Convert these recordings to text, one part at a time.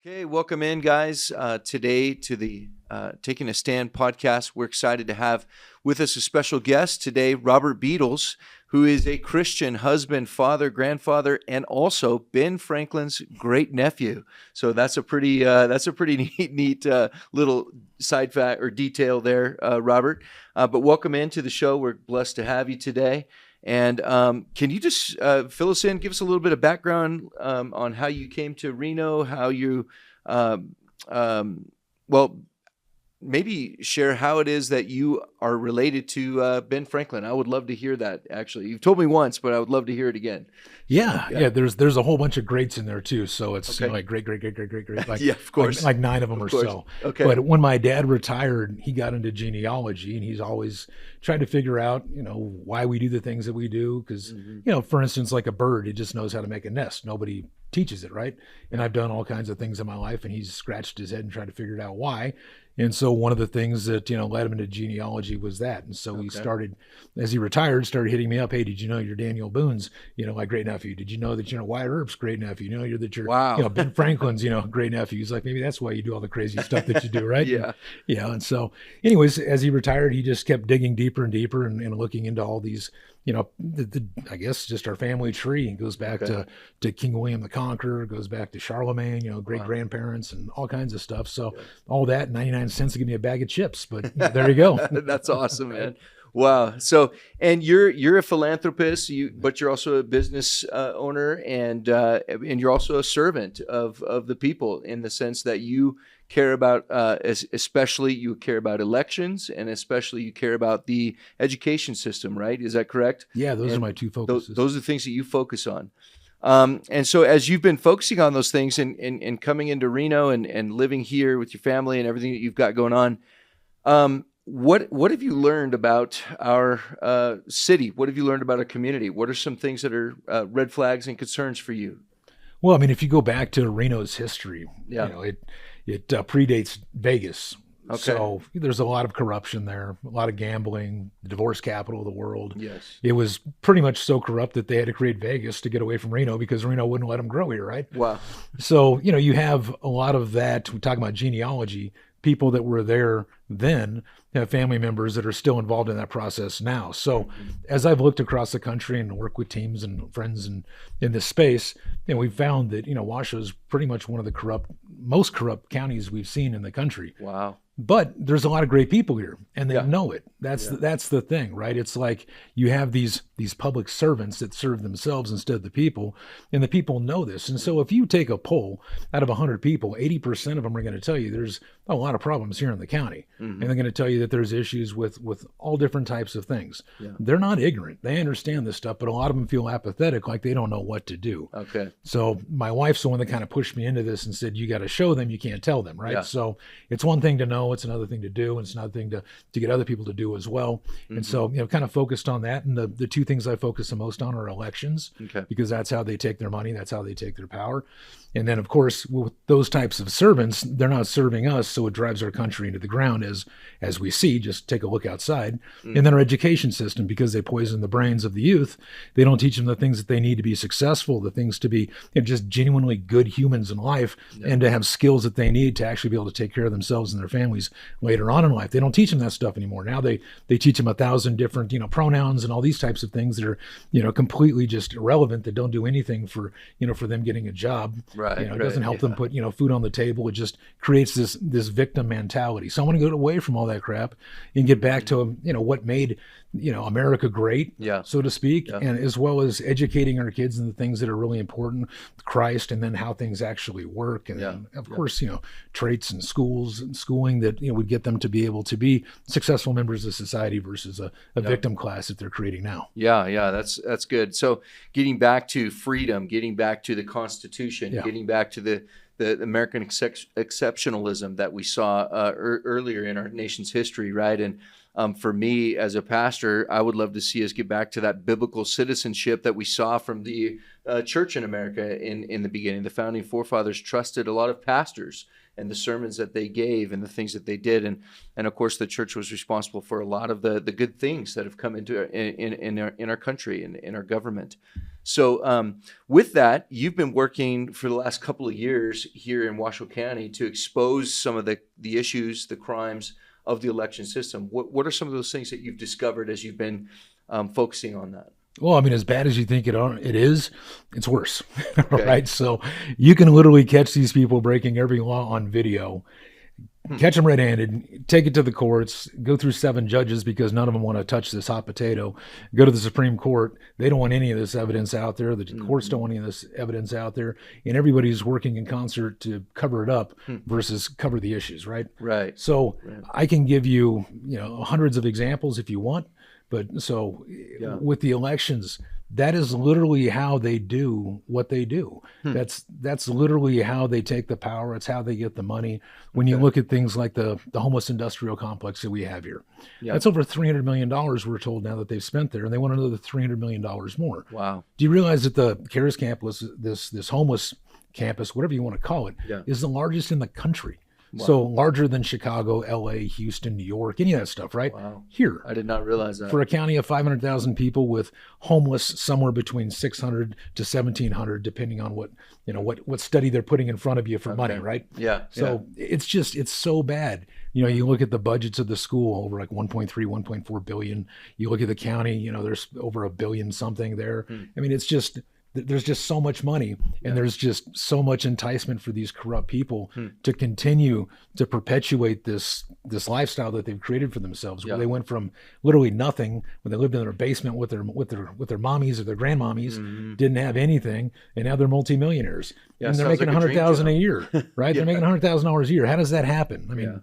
Okay, welcome in, guys. Today to the Taking a Stand podcast. We're excited to have with us a special guest today, Robert Beatles, who is a Christian husband, father, grandfather, and also Ben Franklin's great nephew. So that's a pretty neat little side fact or detail there, Robert. But welcome into the show. We're blessed to have you today. And can you just fill us in, give us a little bit of background on how you came to Reno, how you, well, maybe share how it is that you are related to Ben Franklin. I would love to hear that, actually. You've told me once, but I would love to hear it again. Yeah. There's a whole bunch of greats in there too. So it's Okay. like great, like Yeah, of course. like 9 of them Of or course. so. Okay. But when my dad retired, he got into genealogy, and he's always tried to figure out, why we do the things that we do. Because, for instance, like a bird, it just knows how to make a nest. Nobody teaches it, right? And I've done all kinds of things in my life, and he's scratched his head and tried to figure out why. And so one of the things that, led him into genealogy was that. And so he started, as he retired, started hitting me up. Hey, did you know you're Daniel Boone's, my great nephew? Did you know that, Wyatt Earp's great nephew? You're Wow. Ben Franklin's, great nephew. He's like, maybe that's why you do all the crazy stuff that you do, right? Yeah. Yeah. And so anyways, as he retired, he just kept digging deeper and deeper and looking into all these, I guess just our family tree. It goes back to King William the Conqueror, goes back to Charlemagne, great grandparents and all kinds of stuff. So all that, 99 cents to give me a bag of chips, but there you go. That's awesome, man. Wow. So, and you're a philanthropist, but you're also a business owner, and you're also a servant of the people, in the sense that you care about, especially you care about elections, and especially you care about the education system, right? Is that correct? Yeah, those are my two focuses. Those are the things that you focus on. And so as you've been focusing on those things and coming into Reno and living here with your family and everything that you've got going on, what have you learned about our city? What have you learned about our community? What are some things that are red flags and concerns for you? Well, I mean, if you go back to Reno's history, it predates Vegas. Okay. So there's a lot of corruption there, a lot of gambling, the divorce capital of the world. Yes. It was pretty much so corrupt that they had to create Vegas to get away from Reno, because Reno wouldn't let them grow here, right? Wow. So, you have a lot of that. We talk about genealogy. People that were there then have family members that are still involved in that process now. So as I've looked across the country and worked with teams and friends in this space, we've found that, Washoe's pretty much one of the most corrupt counties we've seen in the country. Wow. But there's a lot of great people here, and they know it. That's the thing, right? It's like you have these public servants that serve themselves instead of the people, and the people know this. And so if you take a poll out of 100 people, 80% of them are going to tell you there's a lot of problems here in the county. And they're going to tell you that there's issues with all different types of things. Yeah. They're not ignorant. They understand this stuff, but a lot of them feel apathetic, like they don't know what to do. Okay. So my wife's the one that kind of pushed me into this and said, you got to show them, you can't tell them, right? Yeah. So it's one thing to know, it's another thing to do, and it's another thing to get other people to do as well. And so, kind of focused on that. And the two things I focus the most on are elections, because that's how they take their money, that's how they take their power. And then, of course, with those types of servants, they're not serving us, so it drives our country into the ground, as we see. Just take a look outside. And then our education system, because they poison the brains of the youth, they don't teach them the things that they need to be successful, the things to be just genuinely good humans in life, and to have skills that they need to actually be able to take care of themselves and their families later on in life. They don't teach them that stuff anymore. Now they teach them 1,000 different pronouns and all these types of things that are completely just irrelevant, that don't do anything for for them getting a job. Right. It doesn't help them put food on the table. It just creates this victim mentality. So I want to go away from all that crap and get back to what made America great, so to speak, and as well as educating our kids in the things that are really important, Christ, and then how things actually work, and then, of course, traits and schools and schooling that would get them to be able to be successful members of society versus a victim class that they're creating now. Yeah, that's good. So getting back to freedom, getting back to the Constitution, getting back to the American exceptionalism that we saw earlier in our nation's history, right? And For me as a pastor, I would love to see us get back to that biblical citizenship that we saw from the church in America in the beginning. The founding forefathers trusted a lot of pastors and the sermons that they gave and the things that they did. And of course, the church was responsible for a lot of the good things that have come into in our country and in our government. So with that, you've been working for the last couple of years here in Washoe County to expose some of the issues, the crimes of the election system. What are some of those things that you've discovered as you've been focusing on that? Well, I mean, as bad as you think it is, it's worse, right? So you can literally catch these people breaking every law on video, catch them red-handed, take it to the courts, go through 7 judges because none of them want to touch this hot potato, go to the Supreme Court. They don't want any of this evidence out there. The courts don't want any of this evidence out there. And everybody's working in concert to cover it up versus cover the issues, right? Right. So I can give you, hundreds of examples if you want. But so with the elections, that is literally how they do what they do. That's literally how they take the power. It's how they get the money. When you look at things like the homeless industrial complex that we have here, that's over $300 million we're told now that they've spent there, and they want another $300 million more. Wow. Do you realize that the Cares campus, this homeless campus, whatever you want to call it, is the largest in the country? Wow. So larger than Chicago, LA, Houston, New York, any of that stuff, right? Wow. Here. I did not realize that. For a county of 500,000 people with homeless somewhere between 600 to 1,700, depending on what study they're putting in front of you for money, right? Yeah. So it's so bad. You look at the budgets of the school, over like 1.3, 1.4 billion. You look at the county, there's over $1 billion something there. I mean, there's just so much money, and there's just so much enticement for these corrupt people to continue to perpetuate this lifestyle that they've created for themselves, where they went from literally nothing when they lived in their basement with their mommies or their grandmommies, didn't have anything, and now they're multimillionaires. And they're making $100,000 a year, right? They're making $100,000 a year. How does that happen? I mean,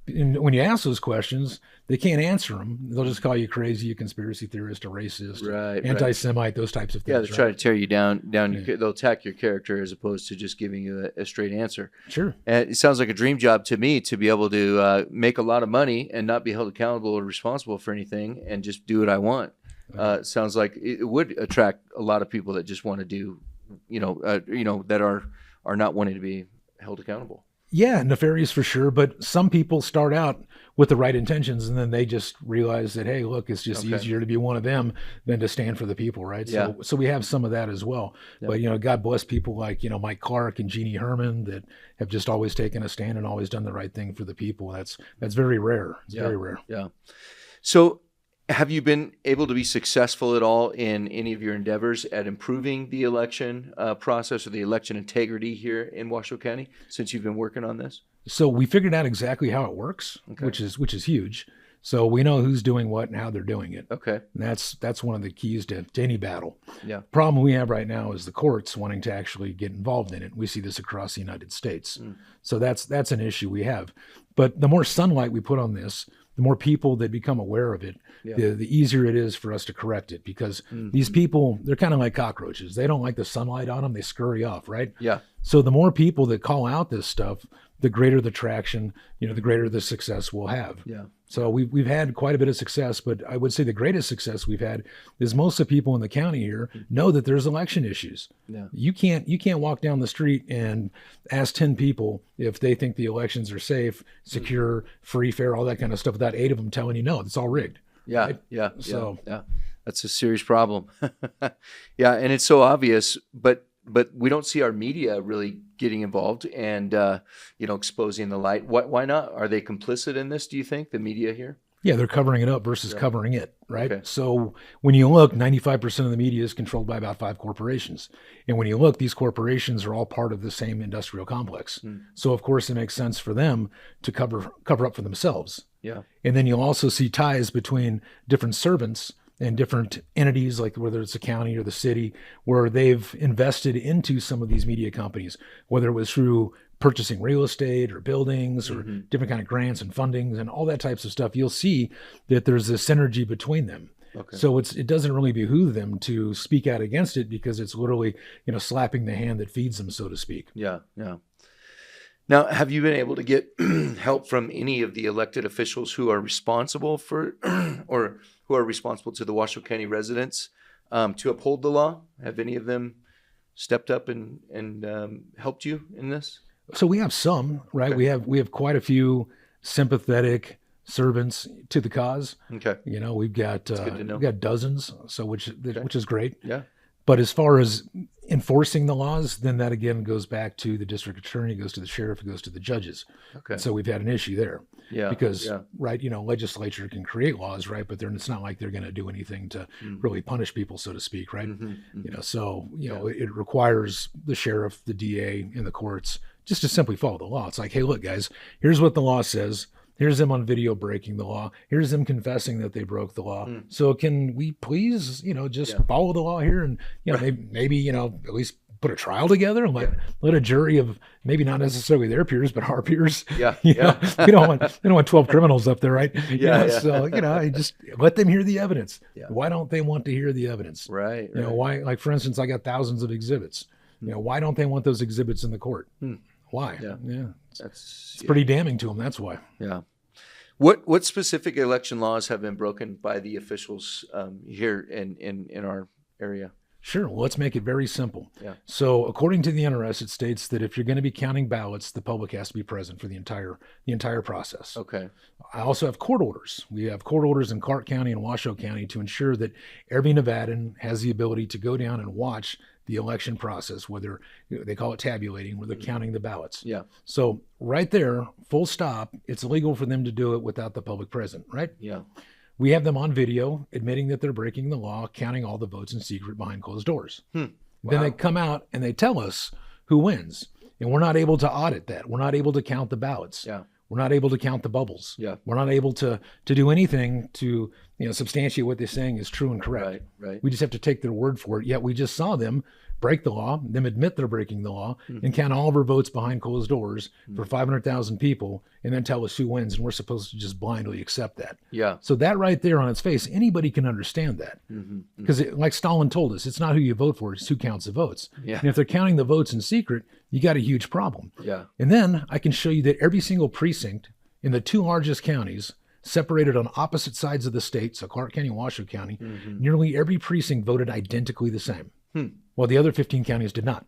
and when you ask those questions, they can't answer them. They'll just call you crazy, a conspiracy theorist, a racist, anti-Semite, those types of things. Yeah, they're trying to tear you down. They'll attack your character as opposed to just giving you a straight answer. Sure. And it sounds like a dream job to me to be able to make a lot of money and not be held accountable or responsible for anything and just do what I want. Sounds like it would attract a lot of people that just want to do, that are not wanting to be held accountable. Yeah, nefarious for sure. But some people start out with the right intentions, and then they just realize that, hey, look, it's just easier to be one of them than to stand for the people, right? So we have some of that as well. But, God bless people like, Mike Clark and Jeannie Herman that have just always taken a stand and always done the right thing for the people. That's very rare. It's very rare. Yeah. So have you been able to be successful at all in any of your endeavors at improving the election process or the election integrity here in Washoe County since you've been working on this? So we figured out exactly how it works, which is huge. So we know who's doing what and how they're doing it. Okay. And that's one of the keys to any battle. Yeah. Problem we have right now is the courts wanting to actually get involved in it. We see this across the United States. So that's an issue we have. But the more sunlight we put on this, the more people that become aware of it, the easier it is for us to correct it, because these people, they're kind of like cockroaches. They don't like the sunlight on them. They scurry off, right? Yeah. So the more people that call out this stuff, the greater the traction, the greater the success we'll have. Yeah. So we've had quite a bit of success, but I would say the greatest success we've had is most of the people in the county here know that there's election issues. Yeah. You can't walk down the street and ask 10 people if they think the elections are safe, secure, free, fair, all that kind of stuff without 8 of them telling you no, it's all rigged. Yeah. Right? Yeah. So yeah. That's a serious problem. Yeah, and it's so obvious, but we don't see our media really getting involved and exposing the light. Why not? Are they complicit in this, do you think, the media here? Yeah, they're covering it up versus covering it, right? Okay. So when you look, 95% of the media is controlled by about 5 corporations. And when you look, these corporations are all part of the same industrial complex. So of course it makes sense for them to cover up for themselves. Yeah. And then you'll also see ties between different servants and different entities, like whether it's the county or the city, where they've invested into some of these media companies, whether it was through purchasing real estate or buildings or different kind of grants and fundings and all that types of stuff. You'll see that there's a synergy between them. Okay. So it doesn't really behoove them to speak out against it, because it's literally, slapping the hand that feeds them, so to speak. Yeah, yeah. Now, have you been able to get help from any of the elected officials who are responsible for, or who are responsible to the Washoe County residents to uphold the law? Have any of them stepped up and helped you in this? So we have some, right? Okay. We have quite a few sympathetic servants to the cause. Okay. You know, we've got good to know. we've got dozens, so which is great. Yeah. But as far as enforcing the laws, then that again goes back to the district attorney, goes to the sheriff, it goes to the judges. Okay. So we've had an issue there. Yeah. Because, yeah. right, you know, legislature can create laws, right? But it's not like they're going to do anything to really punish people, so to speak, right? You know, so, you know, it requires the sheriff, the DA, and the courts just to simply follow the law. It's like, hey, look, guys, here's what the law says. Here's them on video breaking the law. Here's them confessing that they broke the law. So can we please, you know, just follow the law here and, you know, maybe, you know, at least put a trial together and let a jury of maybe not necessarily their peers, but our peers. Yeah. You know, we don't want 12 criminals up there, right? Yeah. So, you know, I just let them hear the evidence. Yeah. Why don't they want to hear the evidence? Right. You know, why, like, for instance, I got thousands of exhibits. You know, why don't they want those exhibits in the court? Why? Yeah. It's pretty damning to them. That's why. Yeah. What specific election laws have been broken by the officials here in our area? Sure. Well, let's make it very simple. Yeah. So according to the NRS, it states that if you're going to be counting ballots, the public has to be present for the entire process. Okay. I also have court orders. We have court orders in Clark County and Washoe County to ensure that every Nevadan has the ability to go down and watch the election process, whether they call it tabulating, where they're counting the ballots. Yeah. So right there, full stop, it's illegal for them to do it without the public present, right? Yeah. We have them on video admitting that they're breaking the law, counting all the votes in secret behind closed doors. Wow. Then they come out and they tell us who wins. And we're not able to audit that. We're not able to count the ballots. Yeah. We're not able to count the bubbles. Yeah. We're not able to do anything to, you know, substantiate what they're saying is true and correct. Right. We just have to take their word for it. Yet we just saw them break the law, them admit they're breaking the law, and count all of our votes behind closed doors for 500,000 people, and then tell us who wins, and we're supposed to just blindly accept that. Yeah. So that right there on its face, anybody can understand that. Because like Stalin told us, it's not who you vote for, it's who counts the votes. Yeah. And if they're counting the votes in secret, you got a huge problem. Yeah. And then I can show you that every single precinct in the two largest counties, separated on opposite sides of the state, so Clark County and Washoe County, nearly every precinct voted identically the same. While the other 15 counties did not.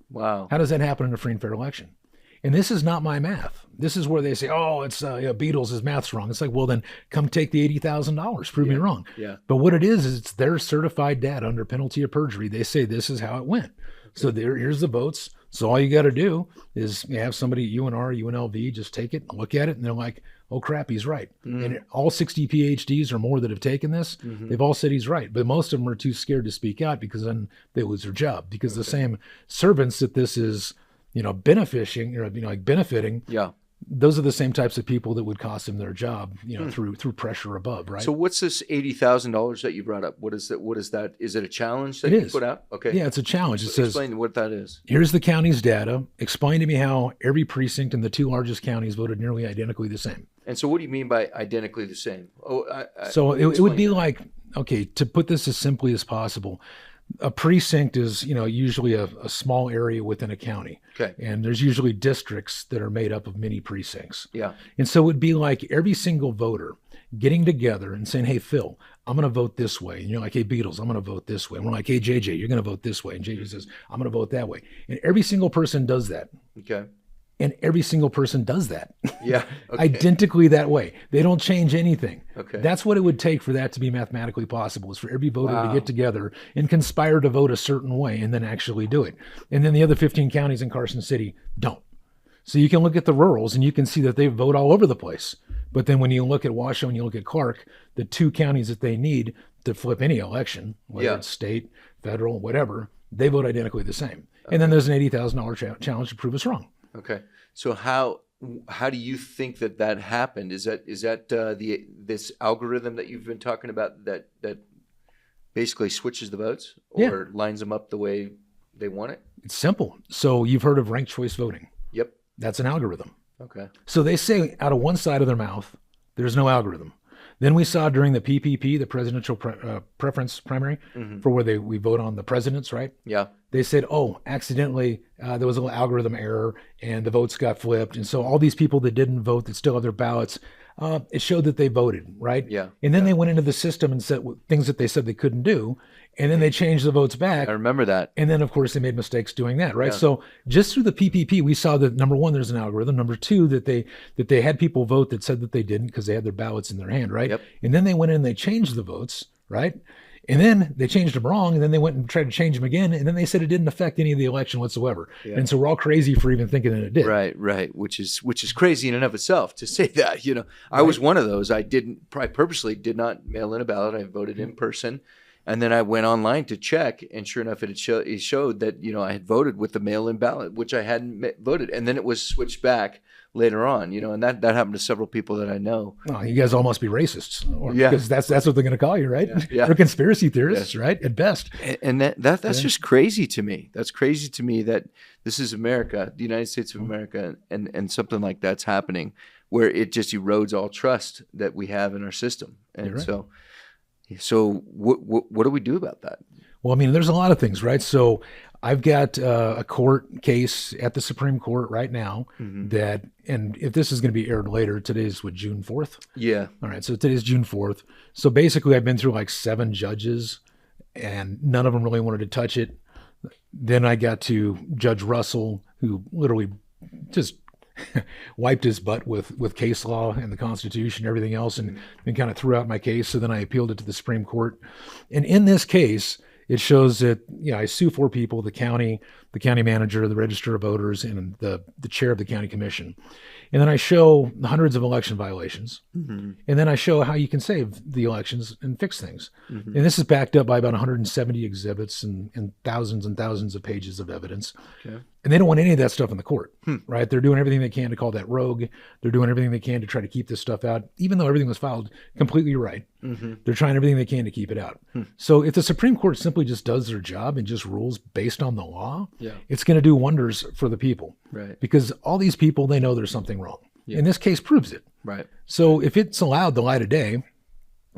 Wow. How does that happen in a free and fair election? And this is not my math. This is where they say, oh, it's Beadles, his math's wrong. It's like, well, then come take the $80,000. Prove me wrong. Yeah. But what it is it's their certified data under penalty of perjury. They say this is how it went. So here's the votes. So all you got to do is have somebody at UNR, UNLV, just take it, look at it, and they're like, oh, crap, he's right. And all 60 PhDs or more that have taken this, they've all said he's right. But most of them are too scared to speak out because then they lose their job. Because the same servants that this is, you know, benefiting, Yeah. those are the same types of people that would cost them their job, you know, through pressure above, right? So what's this $80,000 that you brought up? What is that? Is it a challenge that It you is. put out? Okay. Yeah, it's a challenge. It says, Explain what that is. here's the county's data. Explain to me how every precinct in the two largest counties voted nearly identically the same. And so what do you mean by identically the same? So it would be explain. like, okay, to put this as simply as possible, a precinct is, you know, usually a small area within a county. Okay. And there's usually districts that are made up of mini precincts. Yeah. And so it would be like every single voter getting together and saying, hey, Phil, I'm going to vote this way. And you're like, hey, Beadles, I'm going to vote this way. And we're like, hey, JJ, you're going to vote this way. And JJ says, I'm going to vote that way. And every single person does that. Okay. And every single person does that. Yeah. Okay. Identically that way. They don't change anything. Okay. That's what it would take for that to be mathematically possible, is for every voter Wow. to get together and conspire to vote a certain way and then actually do it. And then the other 15 counties in Carson City don't. So you can look at the rurals and you can see that they vote all over the place. But then when you look at Washoe and you look at Clark, the two counties that they need to flip any election, whether it's state, federal, whatever, they vote identically the same. And then there's an $80,000 challenge to prove us wrong. Okay. So how do you think that happened? Is that this algorithm that you've been talking about that basically switches the votes or lines them up the way they want it? It's simple. So you've heard of ranked choice voting. Yep. That's an algorithm. Okay. So they say out of one side of their mouth, there's no algorithm. Then we saw during the PPP, the presidential preference primary, for where we vote on the presidents, right? Yeah. They said, oh, accidentally, there was a little algorithm error and the votes got flipped. And so all these people that didn't vote that still have their ballots, it showed that they voted, right? Yeah. And then they went into the system and said things that they said they couldn't do. And then they changed the votes back. I remember that. And then, of course, they made mistakes doing that, right? Yeah. So just through the PPP, we saw that, number one, there's an algorithm. Number two, that they had people vote that said that they didn't because they had their ballots in their hand, right? Yep. And then they went in and they changed the votes, right? And then they changed them wrong, and then they went and tried to change them again, and then they said it didn't affect any of the election whatsoever. Yeah. And so we're all crazy for even thinking that it did. Right. Which is crazy in and of itself to say that. I was one of those. I purposely did not mail in a ballot. I voted in person, and then I went online to check, and sure enough, it showed that I had voted with the mail-in ballot, which I hadn't voted, and then it was switched back later on, and that happened to several people that I know. Oh, you guys all must be racists, yeah, because that's what they're going to call you, right? Yeah. Or conspiracy theorists, right? At best. And that's just crazy to me. That's crazy to me that this is America, the United States of America, and something like that's happening, where it just erodes all trust that we have in our system. And right. So what do we do about that? Well, I mean, there's a lot of things, right? So I've got a court case at the Supreme Court right now that, and if this is going to be aired later, today's June 4th? Yeah. All right. So today's June 4th. So basically I've been through like 7 judges and none of them really wanted to touch it. Then I got to Judge Russell, who literally just wiped his butt with case law and the Constitution and everything else and kind of threw out my case. So then I appealed it to the Supreme Court. And in this case, it shows that I sue 4 people: the county manager, the register of voters, and the chair of the county commission. And then I show hundreds of election violations. And then I show how you can save the elections and fix things. And this is backed up by about 170 exhibits and thousands of pages of evidence. Okay. And they don't want any of that stuff in the court, right? They're doing everything they can to call that rogue. They're doing everything they can to try to keep this stuff out, even though everything was filed completely right. They're trying everything they can to keep it out. So if the Supreme Court simply just does their job and just rules based on the law, it's going to do wonders for the people. Right. Because all these people, they know there's something wrong. Yeah. And this case proves it. Right. So if it's allowed the light of day,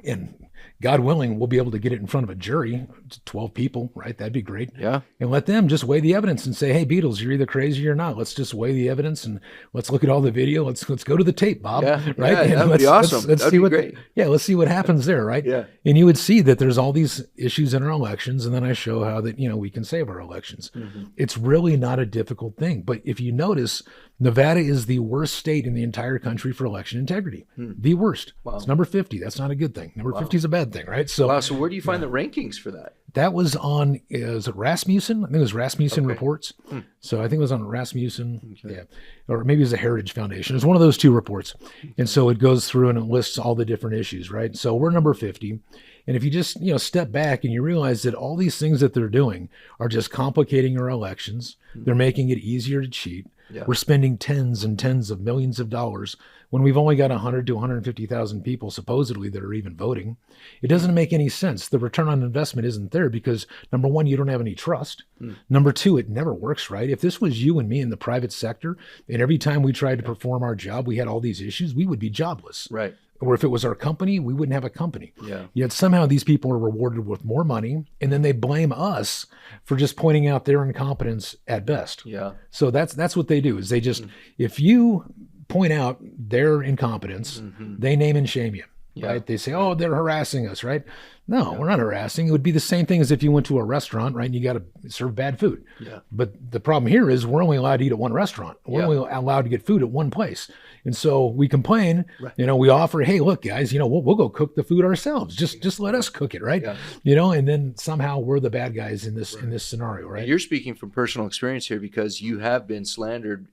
and God willing, we'll be able to get it in front of a jury, 12 people, right? That'd be great. Yeah. And let them just weigh the evidence and say, hey, Beatles, you're either crazy or not. Let's just weigh the evidence and let's look at all the video. Let's go to the tape, Bob. Yeah. Right. Yeah, that would be awesome. Let's That'd see be great. Let's see what happens there. Right. Yeah. And you would see that there's all these issues in our elections. And then I show how that, we can save our elections. It's really not a difficult thing. But if you notice, Nevada is the worst state in the entire country for election integrity. The worst. Wow. It's number 50. That's not a good thing. Number 50 is a bad thing, right? So, so where do you find the rankings for that? That was on, is it Rasmussen? I think it was Rasmussen Reports. So I think it was on Rasmussen. Okay. Yeah. Or maybe it was a Heritage Foundation. It's one of those 2 reports. And so it goes through and it lists all the different issues, right? So we're number 50. And if you just, step back and you realize that all these things that they're doing are just complicating our elections, they're making it easier to cheat. Yeah. We're spending tens and tens of millions of dollars when we've only got 100 to 150,000 people supposedly that are even voting. It doesn't make any sense. The return on investment isn't there because, number one, you don't have any trust. Number 2, it never works, right? If this was you and me in the private sector, and every time we tried to perform our job, we had all these issues, we would be jobless. Right. Or if it was our company, we wouldn't have a company. Yeah. Yet somehow these people are rewarded with more money, and then they blame us for just pointing out their incompetence at best. Yeah. So that's what they do, is they just, if you point out their incompetence, they name and shame you. Right? They say, oh, they're harassing us, right? No, we're not harassing. It would be the same thing as if you went to a restaurant, right? And you got to serve bad food. Yeah. But the problem here is we're only allowed to eat at one restaurant. We're only allowed to get food at one place. And so we complain, we offer, hey, look, guys, we'll go cook the food ourselves. Just let us cook it, right? Yeah. And then somehow we're the bad guys in this scenario, right? You're speaking from personal experience here because you have been slandered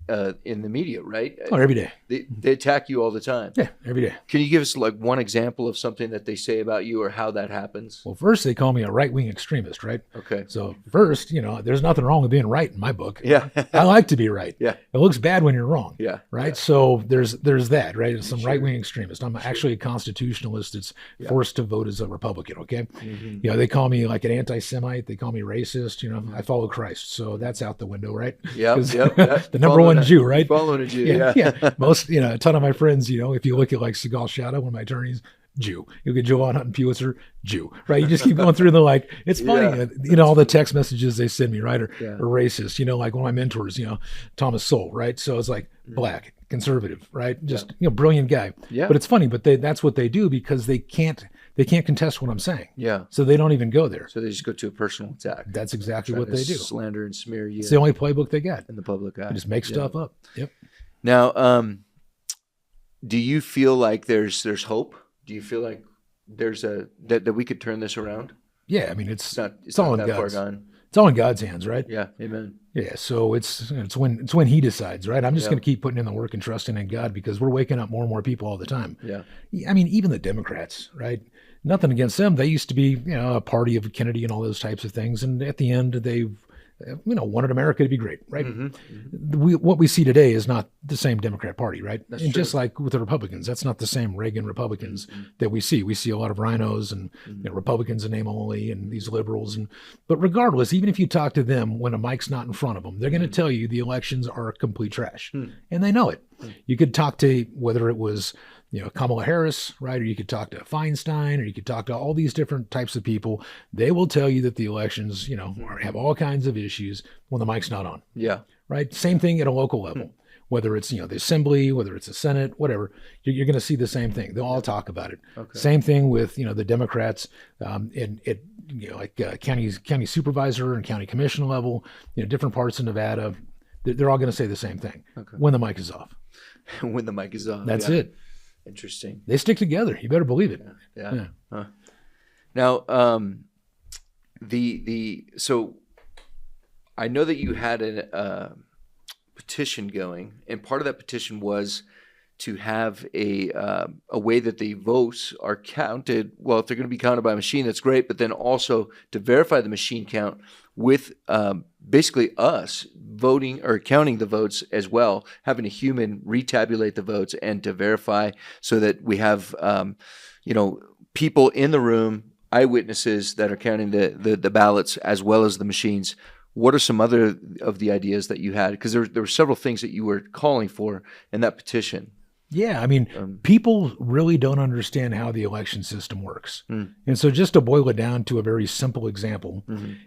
in the media, right? Oh, every day. They attack you all the time. Yeah, every day. Can you give us like one example of something that they say about you or how that happens? Well, first they call me a right-wing extremist, right? Okay. So first, there's nothing wrong with being right in my book. Yeah. I like to be right. Yeah. It looks bad when you're wrong. Yeah. Right. Yeah. So there's that, right? It's some right-wing extremist. I'm actually a constitutionalist that's forced to vote as a Republican. Okay. They call me like an anti-Semite. They call me racist. I follow Christ. So that's out the window, right? Yeah. The number one Jew, right? Following a Jew. Yeah. Most, a ton of my friends, if you look at like Segal Shadow, one of my attorneys, Jew. You'll get Joanne Hutton Pulitzer, Jew, right? You just keep going through and they're like, it's funny, all the text messages they send me, right? Are racist, like one of my mentors, Thomas Sowell, right? So it's like black, conservative, right? Just, brilliant guy. Yeah. But it's funny, but that's what they do because they can't contest what I'm saying. Yeah. So they don't even go there. So they just go to a personal attack. That's exactly what they do. Slander and smear you. It's the only playbook they got. In the public eye. They just make stuff up. Yep. Now, do you feel like there's hope? Do you feel like there's that we could turn this around? Yeah, I mean it's not all that in far God's. gone. It's all in God's hands, right? Yeah, amen. Yeah, so it's when He decides, right? I'm just going to keep putting in the work and trusting in God because we're waking up more and more people all the time. Yeah, I mean even the Democrats, right? Nothing against them. They used to be, a party of Kennedy and all those types of things, and at the end they wanted America to be great, right? What we see today is not the same Democrat Party, right? That's and true. just like with the Republicans, that's not the same Reagan Republicans that we see. We see a lot of rhinos and Republicans in name only and these liberals. But regardless, even if you talk to them when a mic's not in front of them, they're going to tell you the elections are complete trash. And they know it. You could talk to whether it was Kamala Harris, right? Or you could talk to Feinstein, or you could talk to all these different types of people. They will tell you that the elections, have all kinds of issues when the mic's not on. Yeah. Right. Same thing at a local level, whether it's, the assembly, whether it's the Senate, whatever, you're going to see the same thing. They'll all talk about it. Okay. Same thing with, the Democrats county supervisor and county commission level, different parts of Nevada. They're all going to say the same thing when the mic is off. When the mic is off. That's it. Interesting. They stick together. You better believe it. Yeah. Huh. Now, so I know that you had a petition going, and part of that petition was to have a way that the votes are counted. Well, if they're going to be counted by a machine, that's great. But then also to verify the machine count with basically us voting or counting the votes as well, having a human retabulate the votes and to verify so that we have, people in the room, eyewitnesses that are counting the ballots as well as the machines. What are some other of the ideas that you had? Because there were several things that you were calling for in that petition. Yeah, I mean, people really don't understand how the election system works. And so just to boil it down to a very simple example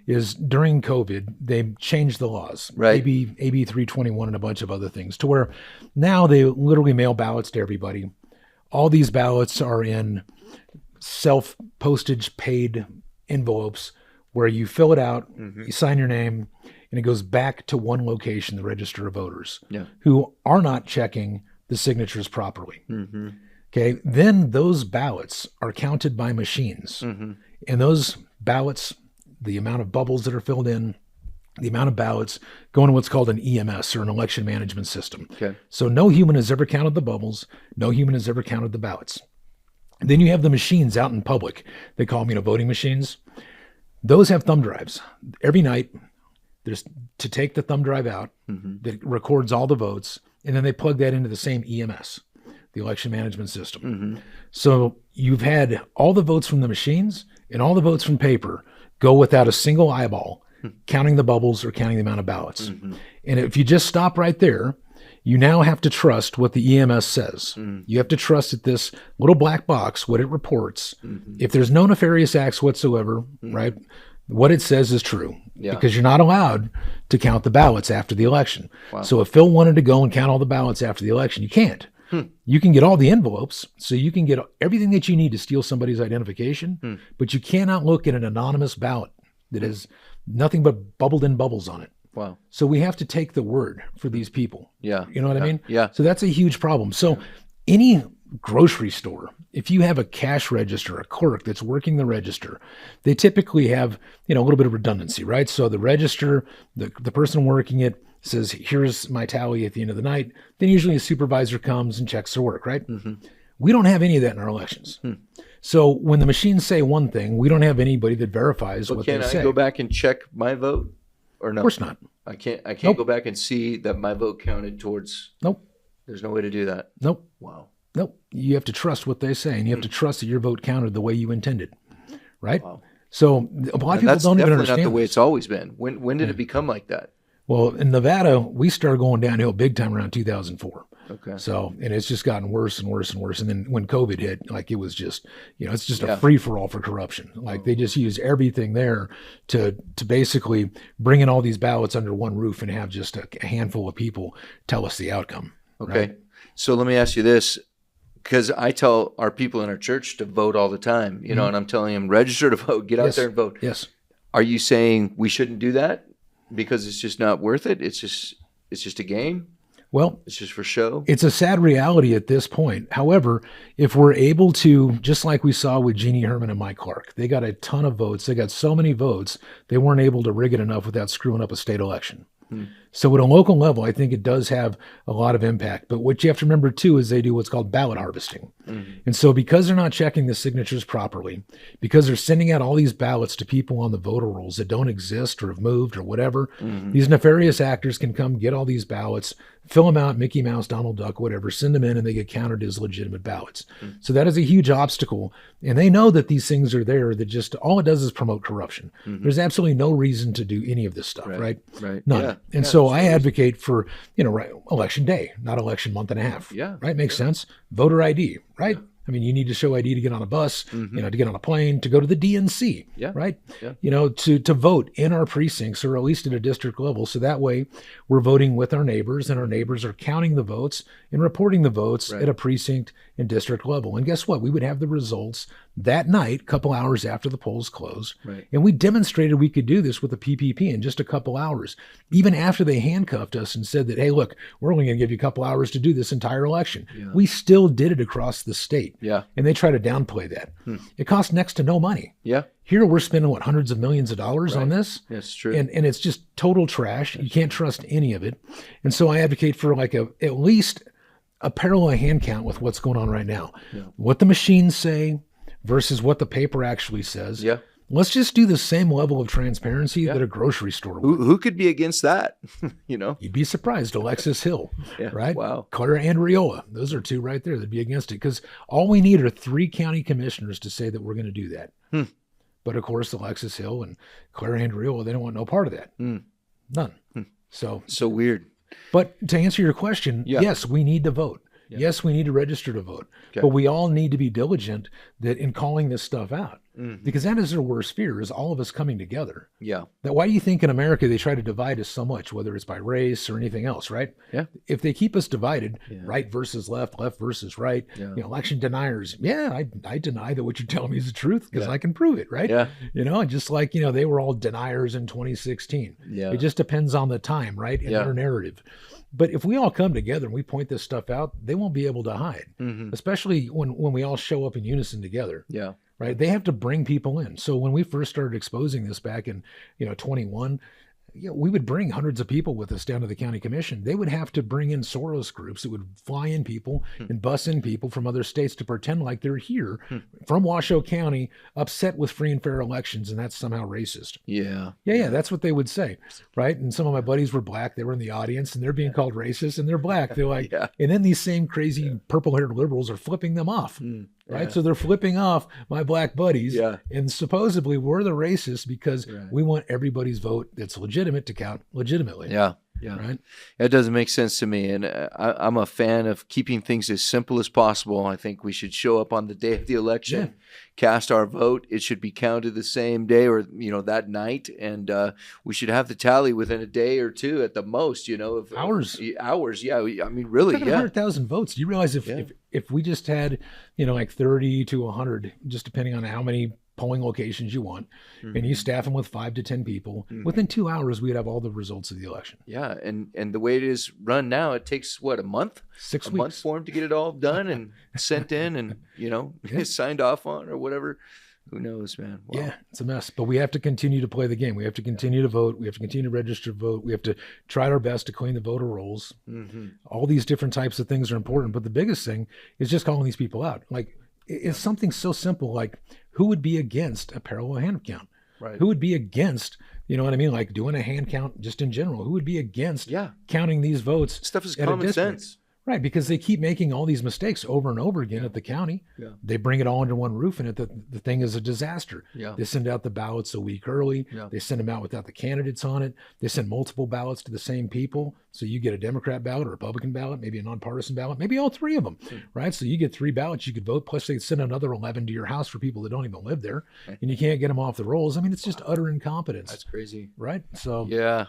is during COVID, they changed the laws, right? AB 321 and a bunch of other things to where now they literally mail ballots to everybody. All these ballots are in self-postage paid envelopes where you fill it out, you sign your name, and it goes back to one location, the Register of Voters, who are not checking the signatures properly. Okay. Then those ballots are counted by machines. And those ballots, the amount of bubbles that are filled in, the amount of ballots go into what's called an EMS or an election management system. Okay. So no human has ever counted the bubbles. No human has ever counted the ballots. Then you have the machines out in public. They call them, voting machines. Those have thumb drives. Every night, there's to take the thumb drive out that records all the votes, and then they plug that into the same EMS, the election management system. So you've had all the votes from the machines and all the votes from paper go without a single eyeball counting the bubbles or counting the amount of ballots. And if you just stop right there, you now have to trust what the EMS says. You have to trust that this little black box, what it reports, if there's no nefarious acts whatsoever, right, what it says is true. Because you're not allowed to count the ballots after the election. So if Phil wanted to go and count all the ballots after the election, you can't. You can get all the envelopes, so you can get everything that you need to steal somebody's identification, but you cannot look at an anonymous ballot that has nothing but bubbled in bubbles on it. Wow. So we have to take the word for these people. Yeah. You know what I mean? Yeah. So that's a huge problem. So any grocery store, if you have a cash register, a clerk that's working the register, they typically have, a little bit of redundancy, right? So the register, the person working it says, here's my tally at the end of the night. Then usually a supervisor comes and checks their work, right? We don't have any of that in our elections. So when the machines say one thing, we don't have anybody that verifies what they say. Can I go back and check my vote or no? Of course not. I can't go back and see that my vote counted towards. Nope. There's no way to do that. Nope. Wow. Nope. You have to trust what they say, and you have to trust that your vote counted the way you intended, right? Wow. So a lot of people don't even understand. That's definitely not the way it's always been. When did it become like that? Well, in Nevada, we started going downhill big time around 2004. Okay. So, and it's just gotten worse and worse and worse. And then when COVID hit, like it was just, it's just a free for all for corruption. Like they just use everything there to basically bring in all these ballots under one roof and have just a handful of people tell us the outcome. Okay. Right? So let me ask you this, because I tell our people in our church to vote all the time, and I'm telling them, register to vote, get out there and vote. Yes. Are you saying we shouldn't do that because it's just not worth it? It's just a game? Well, It's just for show? it's a sad reality at this point. However, if we're able to, just like we saw with Jeannie Herman and Mike Clark, they got a ton of votes. They got so many votes, they weren't able to rig it enough without screwing up a state election. So at a local level, I think it does have a lot of impact. But what you have to remember, too, is they do what's called ballot harvesting. And so because they're not checking the signatures properly, because they're sending out all these ballots to people on the voter rolls that don't exist or have moved or whatever, these nefarious actors can come get all these ballots, fill them out, Mickey Mouse, Donald Duck, whatever, send them in, and they get counted as legitimate ballots. So that is a huge obstacle. And they know that these things are there, that just all it does is promote corruption. There's absolutely no reason to do any of this stuff, right? Right. None. Yeah. And so I advocate for, election day, not election month and a half. Yeah. Right? Makes sense. Voter ID, right? I mean, you need to show ID to get on a bus, to get on a plane, to go to the DNC, right? Yeah. To vote in our precincts or at least at a district level. So that way we're voting with our neighbors and our neighbors are counting the votes and reporting the votes at a precinct and district level. And guess what? We would have the results that night, a couple hours after the polls closed. Right. And we demonstrated we could do this with the PPP in just a couple hours, even after they handcuffed us and said that, hey, look, we're only going to give you a couple hours to do this entire election. Yeah. We still did it across the state. Yeah. And they try to downplay that. It costs next to no money. Yeah. Here we're spending, hundreds of millions of dollars on this? That's true. And it's just total trash. You can't trust any of it. And so I advocate for at least a parallel hand count with what's going on right now. Yeah. What the machines say versus what the paper actually says. Yeah. Let's just do the same level of transparency that a grocery store would. Who could be against that? You'd be surprised. Alexis Hill, right? Wow. Claire Andriola. Those are two right there that'd be against it. Because all we need are 3 county commissioners to say that we're going to do that. But of course, Alexis Hill and Claire Andriola, they don't want no part of that. None. So weird. But to answer your question, yes, we need to vote. Yes, we need to register to vote. Okay. But we all need to be diligent that in calling this stuff out. Because that is their worst fear, is all of us coming together. Yeah. Now, why do you think in America they try to divide us so much, whether it's by race or anything else, right? Yeah. If they keep us divided, right versus left, left versus right, election deniers, I deny that what you're telling me is the truth because I can prove it, right? Yeah. And just like, they were all deniers in 2016. Yeah. It just depends on the time, right? And their narrative. But if we all come together and we point this stuff out, they won't be able to hide, especially when we all show up in unison together. Yeah. Right. They have to bring people in. So when we first started exposing this back in, 21, we would bring hundreds of people with us down to the county commission. They would have to bring in Soros groups that would fly in people and bus in people from other states to pretend like they're here from Washoe County, upset with free and fair elections, and that's somehow racist. Yeah. Yeah, that's what they would say, right? And some of my buddies were black. They were in the audience, and they're being called racist, and they're black. They're like, and then these same crazy purple-haired liberals are flipping them off. Right. So they're flipping off my black buddies. And supposedly we're the racists because we want everybody's vote that's legitimate to count legitimately. Yeah. Right. That doesn't make sense to me. And I'm a fan of keeping things as simple as possible. I think we should show up on the day of the election, cast our vote. It should be counted the same day or, that night. And we should have the tally within a day or two at the most, Hours. Hours. Yeah. I mean, really. 100,000 votes. Do you realize if we just had, like 30 to 100, just depending on how many polling locations you want, and you staff them with 5 to 10 people, within 2 hours, we'd have all the results of the election. Yeah. And the way it is run now, it takes a month? 6 weeks. A month for them to get it all done and sent in and, signed off on or whatever. Who knows, man? Wow. Yeah, it's a mess. But we have to continue to play the game. We have to continue to vote. We have to continue to register to vote. We have to try our best to clean the voter rolls. All these different types of things are important. But the biggest thing is just calling these people out. Like, it's something so simple like, who would be against a parallel hand count? Right. Who would be against, like doing a hand count just in general? Who would be against counting these votes? Stuff is at common a district? sense. Right, because they keep making all these mistakes over and over again at the county. Yeah. They bring it all under one roof, and the thing is a disaster. Yeah. They send out the ballots a week early. Yeah. They send them out without the candidates on it. They send multiple ballots to the same people. So you get a Democrat ballot, a Republican ballot, maybe a nonpartisan ballot, maybe all three of them, right? So you get 3 ballots you could vote, plus they send another 11 to your house for people that don't even live there, and you can't get them off the rolls. I mean, it's just utter incompetence. That's crazy. Right? So yeah.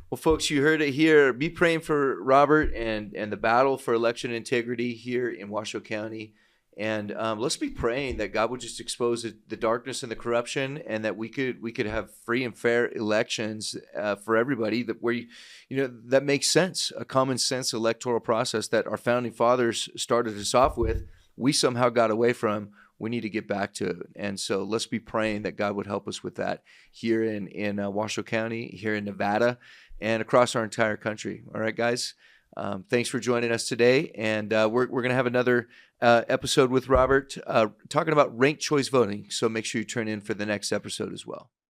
Well, folks, you heard it here. Be praying for Robert and the battle for election integrity here in Washoe County. And let's be praying that God would just expose the darkness and the corruption, and that we could have free and fair elections for everybody. That where that makes sense, a common sense electoral process that our founding fathers started us off with. We somehow got away from. We need to get back to it. And so let's be praying that God would help us with that here in Washoe County, here in Nevada, and across our entire country. All right, guys. Thanks for joining us today. And we're going to have another episode with Robert talking about ranked choice voting. So make sure you turn in for the next episode as well.